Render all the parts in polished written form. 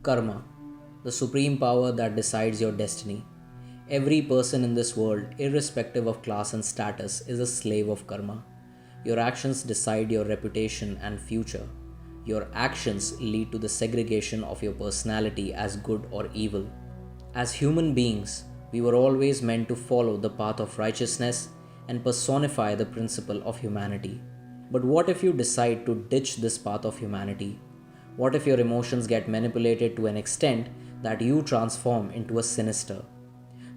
Karma, the supreme power that decides your destiny. Every person in this world, irrespective of class and status, is a slave of karma. Your actions decide your reputation and future. Your actions lead to the segregation of your personality as good or evil. As human beings, we were always meant to follow the path of righteousness and personify the principle of humanity. But what if you decide to ditch this path of humanity? What if your emotions get manipulated to an extent that you transform into a sinister?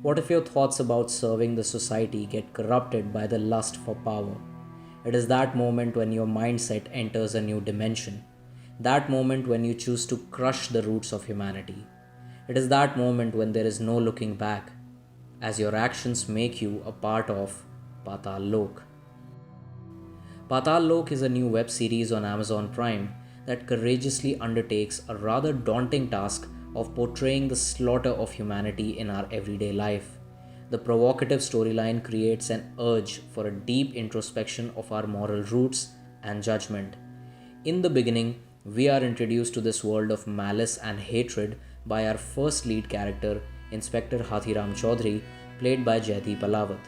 What if your thoughts about serving the society get corrupted by the lust for power? It is that moment when your mindset enters a new dimension. That moment when you choose to crush the roots of humanity. It is that moment when there is no looking back, as your actions make you a part of Patal Lok. Patal Lok is a new web series on Amazon Prime that courageously undertakes a rather daunting task of portraying the slaughter of humanity in our everyday life. The provocative storyline creates an urge for a deep introspection of our moral roots and judgment. In the beginning, we are introduced to this world of malice and hatred by our first lead character, Inspector Hathiram Chaudhary, played by Jaideep Alawat.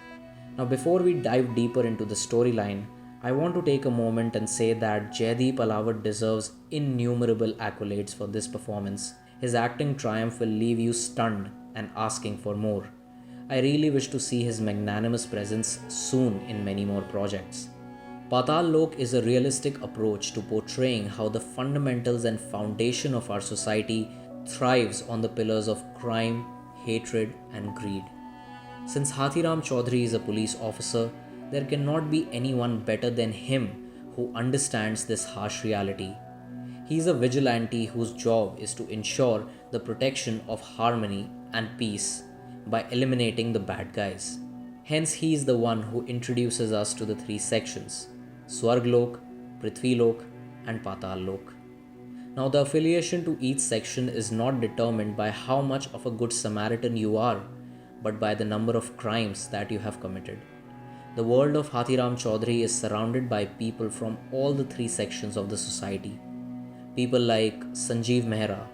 Now, before we dive deeper into the storyline, I want to take a moment and say that Jaideep Alawat deserves innumerable accolades for this performance. His acting triumph will leave you stunned and asking for more. I really wish to see his magnanimous presence soon in many more projects. Patal Lok is a realistic approach to portraying how the fundamentals and foundation of our society thrives on the pillars of crime, hatred, and greed. Since Hathiram Chaudhary is a police officer, there cannot be anyone better than him who understands this harsh reality. He is a vigilante whose job is to ensure the protection of harmony and peace by eliminating the bad guys. Hence, he is the one who introduces us to the three sections: Swarglok, Prithvilok, and Patal Lok. Now, the affiliation to each section is not determined by how much of a good Samaritan you are, but by the number of crimes that you have committed. The world of Hathiram Chaudhary is surrounded by people from all the three sections of the society. People like Sanjeev Mehra,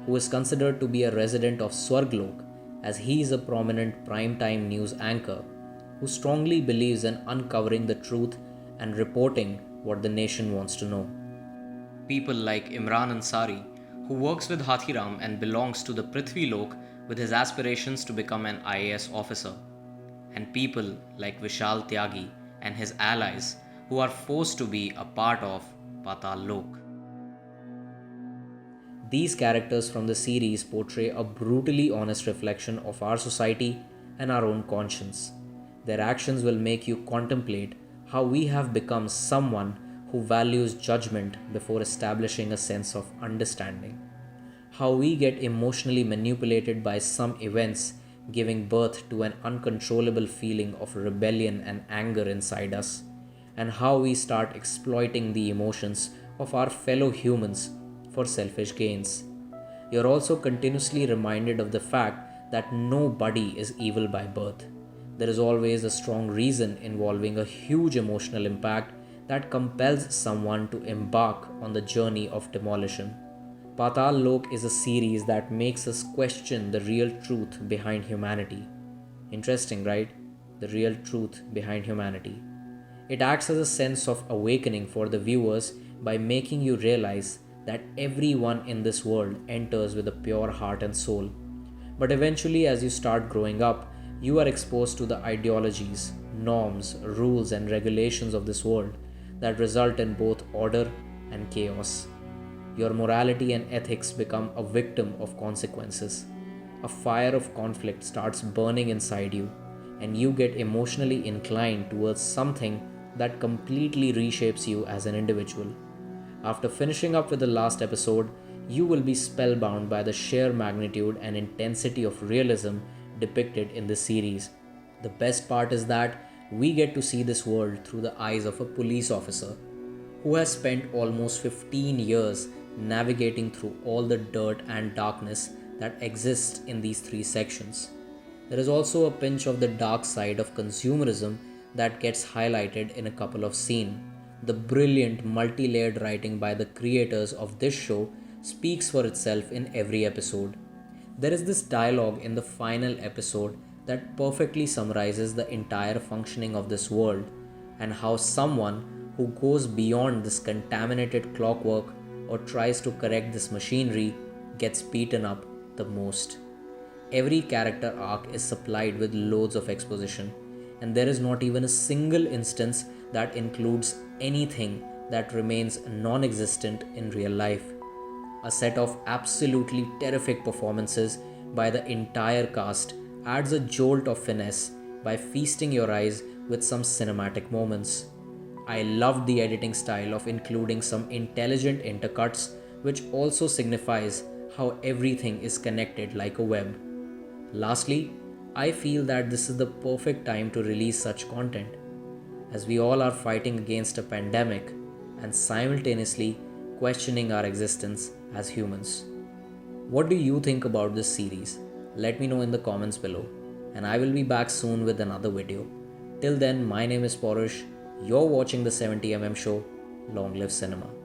who is considered to be a resident of Swarglok, as he is a prominent primetime news anchor who strongly believes in uncovering the truth and reporting what the nation wants to know. People like Imran Ansari, who works with Hathiram and belongs to the Prithvi Lok with his aspirations to become an IAS officer. And people like Vishal Tyagi and his allies, who are forced to be a part of Patal Lok. These characters from the series portray a brutally honest reflection of our society and our own conscience. Their actions will make you contemplate how we have become someone who values judgment before establishing a sense of understanding. How we get emotionally manipulated by some events, giving birth to an uncontrollable feeling of rebellion and anger inside us, and how we start exploiting the emotions of our fellow humans for selfish gains. You're also continuously reminded of the fact that nobody is evil by birth. There is always a strong reason involving a huge emotional impact that compels someone to embark on the journey of demolition. Patal Lok is a series that makes us question the real truth behind humanity. Interesting, right? The real truth behind humanity. It acts as a sense of awakening for the viewers by making you realize that everyone in this world enters with a pure heart and soul. But eventually, as you start growing up, you are exposed to the ideologies, norms, rules, and regulations of this world that result in both order and chaos. Your morality and ethics become a victim of consequences. A fire of conflict starts burning inside you, and you get emotionally inclined towards something that completely reshapes you as an individual. After finishing up with the last episode, you will be spellbound by the sheer magnitude and intensity of realism depicted in this series. The best part is that we get to see this world through the eyes of a police officer who has spent almost 15 years navigating through all the dirt and darkness that exists in these three sections. There is also a pinch of the dark side of consumerism that gets highlighted in a couple of scenes. The brilliant multi-layered writing by the creators of this show speaks for itself in every episode. There is this dialogue in the final episode that perfectly summarizes the entire functioning of this world and how someone who goes beyond this contaminated clockwork or tries to correct this machinery gets beaten up the most. Every character arc is supplied with loads of exposition, and there is not even a single instance that includes anything that remains non existent in real life. A set of absolutely terrific performances by the entire cast adds a jolt of finesse by feasting your eyes with some cinematic moments. I loved the editing style of including some intelligent intercuts, which also signifies how everything is connected like a web. Lastly, I feel that this is the perfect time to release such content, as we all are fighting against a pandemic and simultaneously questioning our existence as humans. What do you think about this series? Let me know in the comments below, and I will be back soon with another video. Till then, my name is Porush. You're watching the 70mm show. Long live cinema.